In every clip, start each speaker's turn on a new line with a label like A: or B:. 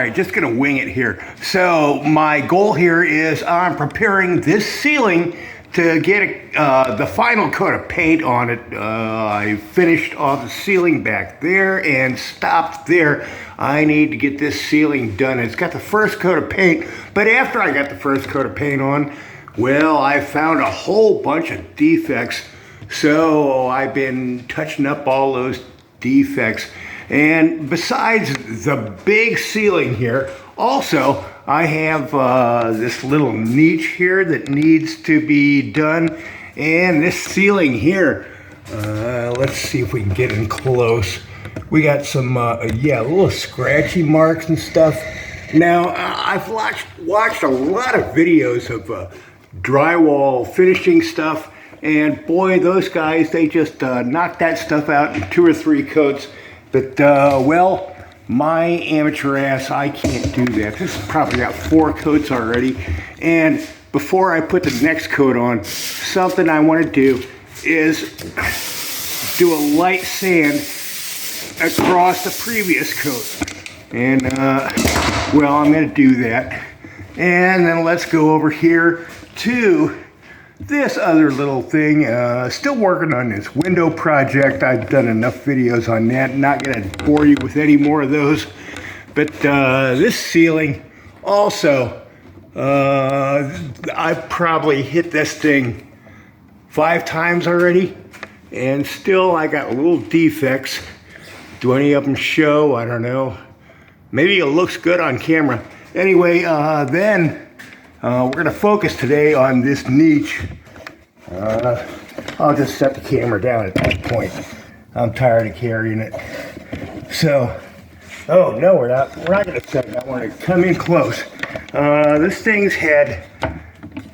A: right, just gonna wing it here. So my goal here is I'm preparing this ceiling to get the final coat of paint on it. I finished off the ceiling back there and stopped there. I need to get this ceiling done. It's got the first coat of paint, but after I got the first coat of paint on, well, I found a whole bunch of defects. So I've been touching up all those defects. And besides the big ceiling here, also I have this little niche here that needs to be done. And this ceiling here, let's see if we can get in close. We got some, little scratchy marks and stuff. Now, I've watched a lot of videos of drywall finishing stuff. And boy, those guys, they just knock that stuff out in 2 or 3 coats. But, well, my amateur ass, I can't do that. This has probably got 4 coats already. And before I put the next coat on, something I want to do is do a light sand across the previous coat. And, well, I'm going to do that. And then let's go over here to this other little thing. Still working on this window project. I've done enough videos on that. Not going to bore you with any more of those. But this ceiling also, I've probably hit this thing 5 times already. And still I got little defects. Do any of them show? I don't know. Maybe it looks good on camera. Anyway, then we're going to focus today on this niche. I'll just set the camera down at that point. I'm tired of carrying it. So, oh no, we're not going to set it. I want to come in close. This thing's had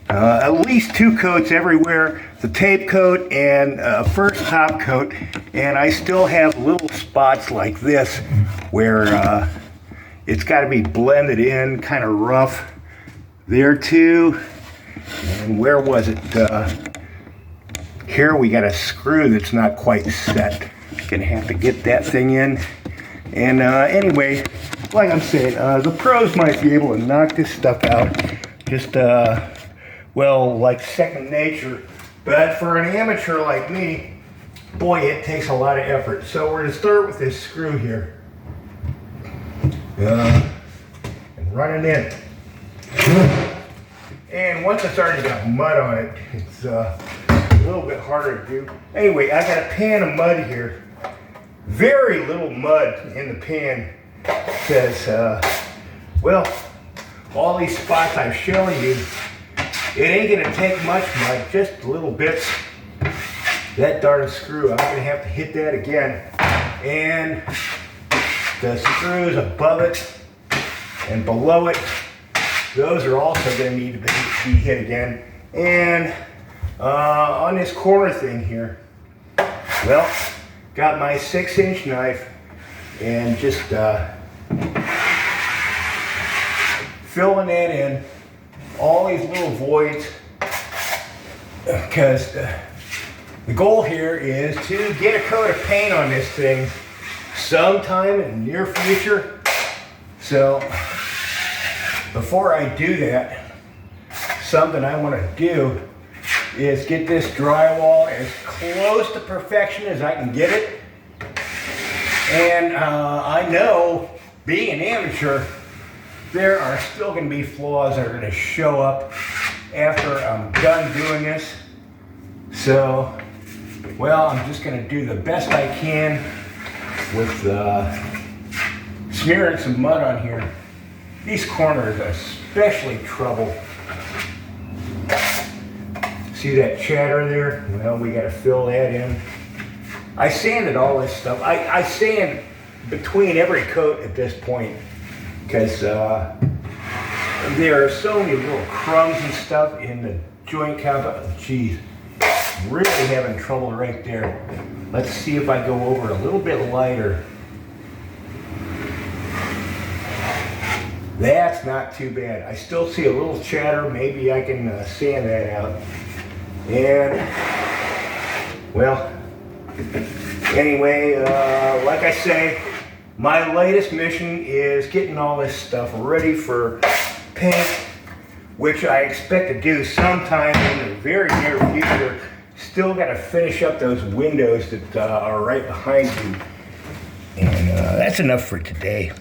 A: at least 2 coats everywhere. The tape coat and first top coat. And I still have little spots like this where it's got to be blended in, kind of rough. There too. And where was it? Here we got a screw that's not quite set. Gonna have to get that thing in. And anyway, like I'm saying, the pros might be able to knock this stuff out. Just, well, like second nature. But for an amateur like me, boy, it takes a lot of effort. So we're gonna start with this screw here. And run it in. And once it's already got mud on it, it's a little bit harder to do. Anyway, I got a pan of mud here. Very little mud in the pan because, well, all these spots I've shown you, it ain't gonna take much mud, just little bits. That darn screw, I'm gonna have to hit that again. And the screws above it and below it, those are also going to need to be hit again. And on this corner thing here, well, got my 6-inch knife and just filling that in, all these little voids, because the goal here is to get a coat of paint on this thing sometime in the near future. So before I do that, something I want to do is get this drywall as close to perfection as I can get it. And I know, being an amateur, there are still going to be flaws that are going to show up after I'm done doing this. So, well, I'm just going to do the best I can with smearing some mud on here. These corners are especially trouble. See that chatter there? Well, we got to fill that in. I sanded all this stuff. I sand between every coat at this point because there are so many little crumbs and stuff in the joint compound. Geez, really having trouble right there. Let's see if I go over a little bit lighter. That's not too bad. I still see a little chatter. Maybe I can sand that out. And, well, anyway, like I say, My latest mission is getting all this stuff ready for paint, which I expect to do sometime in the very near future. Still got to finish up those windows that are right behind you. And that's enough for today.